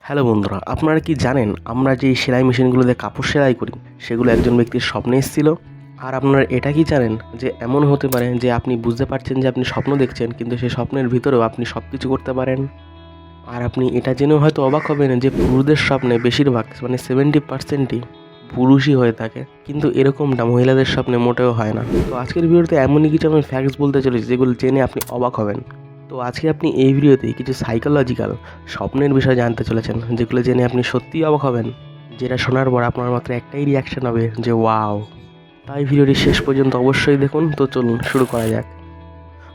Hello বন্ধুরা, আপনারা কি জানেন আমরা যে সেলাই মেশিনগুলোতে কাপড় সেলাই করি সেগুলো একজন ব্যক্তির স্বপ্নে এসেছিল? আর আপনারা এটা কি জানেন যে এমন হতে পারে যে আপনি বুঝতে পারছেন যে আপনি স্বপ্ন দেখছেন, কিন্তু সেই স্বপ্নের ভিতরেও আপনি সব কিছু করতে পারেন। আর আপনি এটা জেনেও হয়তো অবাক হবেন যে পুরুষদের স্বপ্নে বেশিরভাগ 70%ই পুরুষই হয়ে থাকে, কিন্তু এরকমটা মহিলাদের স্বপ্নে মোটেও হয় না। তো আজকের ভিডিওতে এমনই কিছু আমি ফ্যাক্টস বলতে চলেছি যেগুলো জেনে আপনি অবাক হবেন। তো আজকে আপনি এই ভিডিওতে কিছু সাইকোলজিক্যাল স্বপ্নের বিষয়ে জানতে চলেছেন, যেগুলো জেনে আপনি সত্যিই অবাক হবেন, যেটা শোনার পর আপনার মাত্র একটাই রিয়াকশন হবে যে ওয়াও। তাই ভিডিওটি শেষ পর্যন্ত অবশ্যই দেখুন। তো চলুন শুরু করা যাক।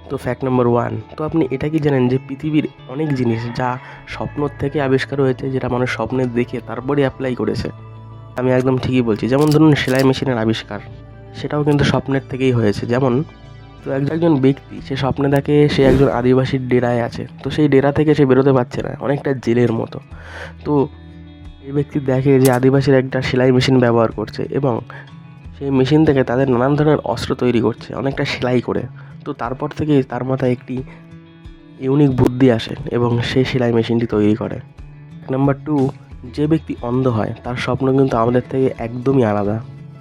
তো ফ্যাক্ট নাম্বার 1, তো আপনি এটা কি জানেন যে পৃথিবীর অনেক জিনিস যা স্বপ্ন থেকে আবিষ্কার হয়েছে, যেটা মানুষ স্বপ্নে দেখে তারপরে অ্যাপ্লাই করেছে। আমি একদম ঠিকই বলছি। যেমন ধরুন সেলাই মেশিনের আবিষ্কার, সেটাও কিন্তু স্বপ্নের থেকেই হয়েছে। যেমন তো একজন ব্যক্তি সে স্বপ্নে দেখে সে একজন আদিবাসীর ডেরায় আছে, তো সেই ডেরা থেকে সে বেরোতে পারছে না, অনেকটা জেলের মতো। তো এই ব্যক্তি দেখে যে আদিবাসীর একটা সেলাই মেশিন ব্যবহার করছে এবং সেই মেশিন থেকে তাদের নানান ধরনের অস্ত্র তৈরি করছে, অনেকটা সেলাই করে। তো তারপর থেকে তার মাথায় একটি ইউনিক বুদ্ধি আসে এবং সে সেলাই মেশিনটি তৈরি করে। নাম্বার 2, যে ব্যক্তি অন্ধ হয় তার স্বপ্ন কিন্তু আমাদের থেকে একদমই আলাদা।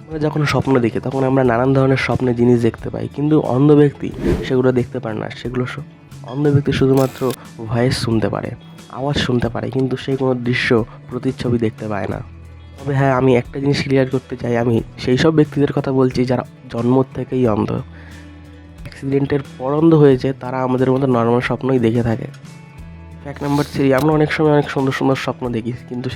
আমরা যখন স্বপ্ন দেখি তখন আমরা নানান ধরনের স্বপ্নে জিনিস দেখতে পাই, কিন্তু অন্ধ ব্যক্তি সেগুলো দেখতে পারে না। অন্ধ ব্যক্তি শুধুমাত্র ভয়েস শুনতে পারে, আওয়াজ শুনতে পারে, কিন্তু সে কোনো দৃশ্য প্রতিচ্ছবি দেখতে পায় না। তবে হ্যাঁ, আমি একটা জিনিস ক্লিয়ার করতে চাই, আমি সেই সব ব্যক্তিদের কথা বলছি যারা জন্ম থেকেই অন্ধ। অ্যাক্সিডেন্টের পর অন্ধ হয়েছে, তারা আমাদের মতো নর্মাল স্বপ্নই দেখে থাকে। ফ্যাক্ট নাম্বার 3, আমরা অনেক সময় অনেক সুন্দর সুন্দর স্বপ্ন দেখি, কিন্তু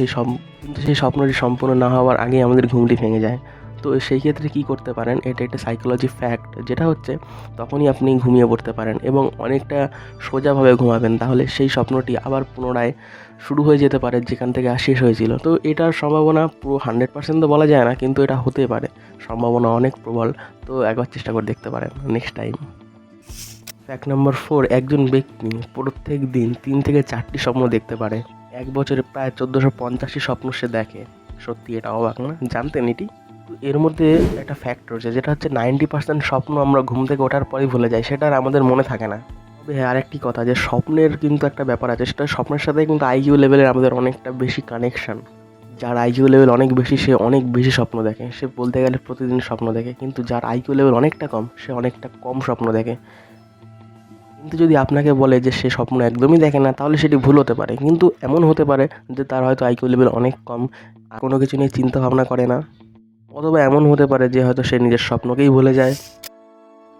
সেই স্বপ্নটি সম্পূর্ণ না হওয়ার আগেই আমাদের ঘুমটি ভেঙে যায়। তো সেই ক্ষেত্রে কী করতে পারেন, এটা একটা সাইকোলজি ফ্যাক্ট, যেটা হচ্ছে তখনই আপনি ঘুমিয়ে পড়তে পারেন এবং অনেকটা সোজাভাবে ঘুমাবেন, তাহলে সেই স্বপ্নটি আবার পুনরায় শুরু হয়ে যেতে পারে যেখান থেকে শেষ হয়েছিল। তো এটার সম্ভাবনা পুরো 100% তো বলা যায় না, কিন্তু এটা হতে পারে, সম্ভাবনা অনেক প্রবল। তো একবার চেষ্টা করে দেখতে পারেন নেক্সট টাইম। ফ্যাক্ট নাম্বার 4, একজন ব্যক্তি প্রত্যেক দিন 3 থেকে 4টি স্বপ্ন দেখতে পারে। এক বছরে প্রায় 1450টি স্বপ্ন সে দেখে। সত্যি এটা অবাক না? জানতেন এটি? তো এর মধ্যে একটা ফ্যাক্ট রয়েছে, যেটা হচ্ছে 90% স্বপ্ন আমরা ঘুম থেকে ওঠার পরেই ভুলে যাই, সেটা আর আমাদের মনে থাকে না। তবে হ্যাঁ, আরেকটি কথা, যে স্বপ্নের কিন্তু একটা ব্যাপার আছে, সেটা স্বপ্নের সাথে কিন্তু আইকিউ লেভেলের আমাদের অনেকটা বেশি কানেকশান। যার আইকিউ লেভেল অনেক বেশি সে অনেক বেশি স্বপ্ন দেখে, সে বলতে গেলে প্রতিদিন স্বপ্ন দেখে, কিন্তু যার আইকিউ লেভেল অনেকটা কম সে অনেকটা কম স্বপ্ন দেখে। কিন্তু যদি আপনাকে বলে যে সে স্বপ্ন একদমই দেখে না, তাহলে সেটি ভুল হতে পারে। কিন্তু এমন হতে পারে যে তার হয়তো আইকিউ লেভেল অনেক কম, আর কোনো কিছু নিয়ে চিন্তা ভাবনা করে না, অথবা এমন হতে পারে যে হয়তো সে নিজের স্বপ্নকেই ভুলে যায়।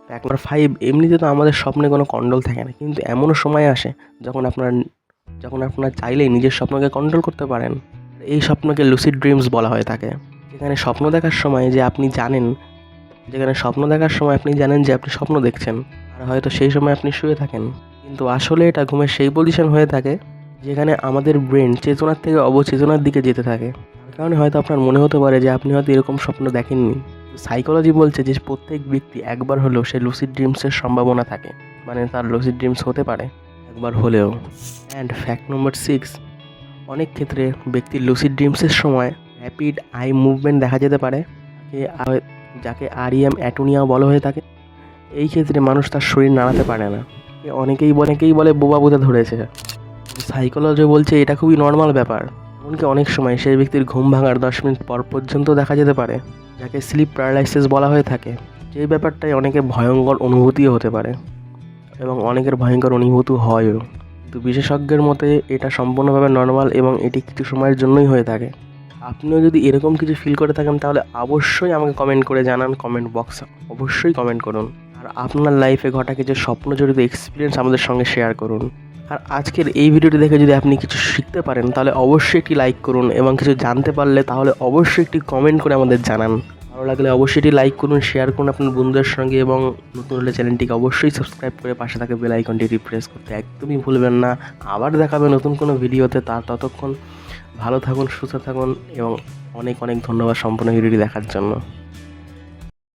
ফ্যাক্ট নাম্বার 5, এমনিতে তো আমাদের স্বপ্নে কোনো কন্ট্রোল থাকে না, কিন্তু এমনও সময় আসে যখন আপনারা চাইলেই নিজের স্বপ্নকে কন্ট্রোল করতে পারেন। এই স্বপ্নকে লুসিড ড্রিমস বলা হয়ে থাকে, যেখানে স্বপ্ন দেখার সময় আপনি জানেন যে আপনি স্বপ্ন দেখছেন, আর হয়তো সেই সময় আপনি শুয়ে থাকেন, কিন্তু আসলে এটা ঘুমের সেই পজিশন হয়ে থাকে যেখানে আমাদের ব্রেন চেতনার থেকে অবচেতনার দিকে যেতে থাকে। তার কারণে হয়তো আপনার মনে হতে পারে যে আপনি হয়তো এরকম স্বপ্ন দেখেননি। সাইকোলজি বলছে যে প্রত্যেক ব্যক্তি একবার হলেও সে লুসিড ড্রিমসের সম্ভাবনা থাকে, মানে তার লুসিড ড্রিমস হতে পারে একবার হলেও। অ্যান্ড ফ্যাক্ট নম্বর 6, অনেক ক্ষেত্রে ব্যক্তির লুসিড ড্রিমসের সময় র্যাপিড আই মুভমেন্ট দেখা যেতে পারে, যাকে REM অ্যাটোনিয়া বলা হয়ে থাকে। এই ক্ষেত্রে মানুষ তার শরীর নাড়াতে পারে না। অনেকেই বলে বোবা বুঝে ধরেছে। সাইকোলজি বলছে এটা খুবই নর্মাল ব্যাপার। এমনকি অনেক সময় সেই ব্যক্তির ঘুম ভাঙার 10 মিনিট পর পর্যন্ত দেখা যেতে পারে, যাকে স্লিপ প্যারালাইসিস বলা হয়ে থাকে। যেই ব্যাপারটাই অনেকে ভয়ঙ্কর অনুভূতিও হতে পারে এবং অনেকের ভয়ঙ্কর অনুভূতি হয়ও, কিন্তু বিশেষজ্ঞের মতে এটা সম্পূর্ণভাবে নর্মাল এবং এটি কিছু সময়ের জন্যই হয়ে থাকে। আপনিও যদি এরকম কিছু ফিল করে থাকেন, তাহলে অবশ্যই আমাকে কমেন্ট করে জানান, কমেন্ট বক্সে অবশ্যই কমেন্ট করুন। আর আপনার লাইফে ঘটা কিছু স্বপ্ন জড়িত এক্সপিরিয়েন্স আমাদের সঙ্গে শেয়ার করুন। আর আজকের এই ভিডিওটি দেখে যদি আপনি কিছু শিখতে পারেন, তাহলে অবশ্যই একটি লাইক করুন, এবং কিছু জানতে পারলে তাহলে অবশ্যই একটি কমেন্ট করে আমাদের জানান। ভালো লাগলে অবশ্যই এটি লাইক করুন, শেয়ার করুন আপনার বন্ধুদের সঙ্গে, এবং নতুন হলে চ্যানেলটিকে অবশ্যই সাবস্ক্রাইব করে পাশে থাকা বেল আইকনটি প্রেস করতে একদমই ভুলবেন না। আবার দেখাবে নতুন কোনো ভিডিওতে, ততক্ষণ ভালো থাকুন, সুস্থ থাকুন, এবং অনেক অনেক ধন্যবাদ সম্পূর্ণ ভিডিওটি দেখার জন্য।